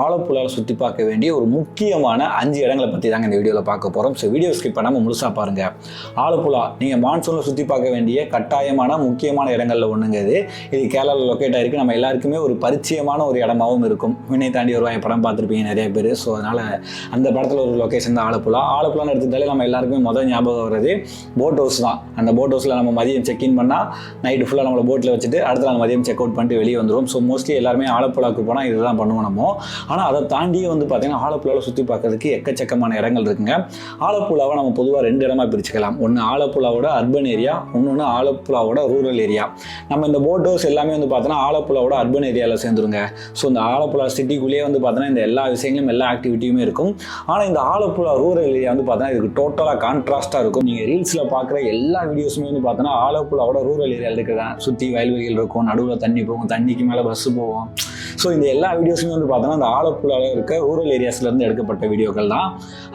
ஆலப்புழாவில் சுற்றி பார்க்க வேண்டிய ஒரு முக்கியமான 5 இடங்களை பற்றி தாங்க இந்த வீடியோவில் பார்க்க போகிறோம். ஸோ வீடியோ ஸ்கிப் பண்ணாமல் முழுசாக பாருங்கள். ஆலப்புழா நீங்கள் மான்சூனில் சுற்றி பார்க்க வேண்டிய கட்டாயமான முக்கியமான இடங்களில் ஒன்றுங்க இது கேரளாவில் லொக்கேட் ஆகிருக்கு. நம்ம எல்லாருக்குமே ஒரு பரிச்சயமான ஒரு இடமாகவும் இருக்கும். வினை தாண்டி வருவாங்க படம் பார்த்துருப்பீங்க நிறைய பேர். ஸோ அதனால் அந்த படத்தில் ஒரு லொக்கேஷன் தான் ஆலப்புழா. ஆலப்புழான்னு எடுத்துக்கிட்டாலே நம்ம எல்லாருக்குமே முதல் ஞாபகம் வர்றது போட் ஹவுஸ் தான். அந்த போட் ஹவுஸில் நம்ம மதியம் செக்இன் பண்ணால் நைட்டு ஃபுல்லாக நம்மளை போட்டில் வச்சுட்டு அடுத்த நாள் மதியம் செக் அவுட் பண்ணிட்டு வெளியே வந்துடும். ஸோ மோஸ்ட்லி எல்லாருமே ஆலப்புழாவுக்கு போனால் இதுதான் பண்ணுவோம் நம்ம. ஆனால் அதை தாண்டியே பார்த்தீங்கன்னா ஆலப்புழாவில் சுற்றி பார்க்கறதுக்கு எக்கச்சக்கமான இடங்கள் இருக்குங்க. ஆலப்புழாவை நம்ம பொதுவாக 2 இடமா பிரிச்சுக்கலாம். ஒன்று ஆலப்புழாவோட அர்பன் ஏரியா, இன்னொன்று ஆலப்புழாவோட ரூரல் ஏரியா. நம்ம இந்த போட் ஹவுஸ் எல்லாமே பார்த்தோன்னா ஆலப்புழாவோட அர்பன் ஏரியாவில் சேர்ந்துருங்க. ஸோ இந்த ஆலப்புழா சிட்டிக்குள்ளேயே பார்த்தோன்னா இந்த எல்லா விஷயங்களும் எல்லா ஆக்டிவிட்டியுமே இருக்கும். ஆனால் இந்த ஆலப்புழா ரூரல் ஏரியா பார்த்தோன்னா இதுக்கு டோட்டலாக கான்ட்ராஸ்டாக இருக்கும். நீங்கள் ரீல்ஸில் பார்க்குற எல்லா வீடியோஸுமே பார்த்தோன்னா ஆலப்புழாவோட ரூரல் ஏரியாவில் இருக்கிறதா சுற்றி வயல்வெளிகள் இருக்கும், நடுவில் தண்ணி போகும், தண்ணிக்கு மேலே பஸ்ஸு போகும். ஸோ இந்த எல்லா வீடியோஸுமே பார்த்தோன்னா அந்த ஆலப்புழாவில் இருக்க ரூரல் ஏரியாஸ்லேருந்து எடுக்கப்பட்ட வீடியோக்கள் தான்.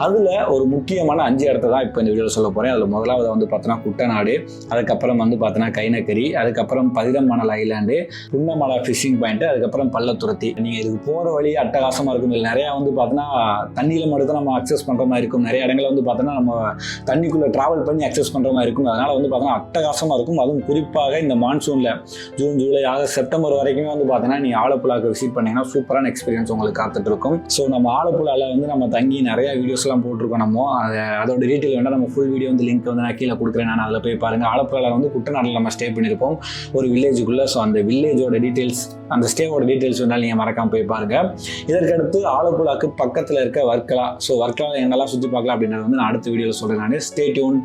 அதில் ஒரு முக்கியமான 5 இடத்த தான் இப்போ இந்த வீடியோவில் சொல்ல போகிறேன். அதில் முதலாவது பார்த்தோன்னா குட்டநாடு, அதுக்கப்புறம் பார்த்தோன்னா கைனக்கரி, அதுக்கப்புறம் பதிரமணல் ஐலாண்டு, புன்னமலை ஃபிஷிங் பாயிண்ட்டு, அதுக்கப்புறம் பள்ளத்துருத்தி. நீங்கள் இதுக்கு போகிற வழி அட்டகாசமாக இருக்கும். இதில் நிறையா பார்த்தோன்னா தண்ணியில் மட்டும் தான் நம்ம அக்சஸ் பண்ணுற மாதிரி இருக்கும். நிறைய இடங்களில் பார்த்தோன்னா நம்ம தண்ணிக்குள்ளே ட்ராவல் பண்ணி அக்சஸ் பண்ணுற மாதிரி இருக்கும். அதனால் பார்த்தோன்னா அட்டகாசமாக இருக்கும். அதுவும் குறிப்பாக இந்த மான்சூனில் ஜூன், ஜூலை, ஆகஸ்ட், செப்டம்பர் வரைக்குமே பார்த்தோன்னா நீங்கள் ஆலப்புழாவுக்கு விசிட் பண்ணீங்கன்னா சூப்பரான எக்ஸ்பீரியன்ஸ் உங்களுக்கு காத்துட்டு இருக்கும். ஸோ நம்ம ஆலப்புழாவில் நம்ம தங்கி நிறைய வீடியோஸ்லாம் போட்டிருக்கோம். நம்ம அதோட டீட்டெயில் வேண்டாம், நம்ம ஃபுல் வீடியோ லிங்க் நான் கீழே கொடுக்குறேன். நான் அதில் போய் பாருங்கள். ஆலப்புழாவில் குட்டநாட்டில் நம்ம ஸ்டே பண்ணியிருப்போம் ஒரு வில்லேஜுக்குள்ளே. ஸோ அந்த வில்லேஜோட டீட்டெயில்ஸ், அந்த ஸ்டேவோட டீட்டெயில்ஸ் வேணாலும் நீங்கள் மறக்காமல் போய் பாருங்கள். இதற்கடுத்து ஆலப்புழாவுக்கு பக்கத்தில் இருக்க வர்க்கலா. ஸோ வர்க்கலா என்னெல்லாம் சுற்றி பார்க்கலாம் அப்படின்றது நான் அடுத்த வீடியோவில் சொல்கிறேன். நான் ஸ்டே டியூன்.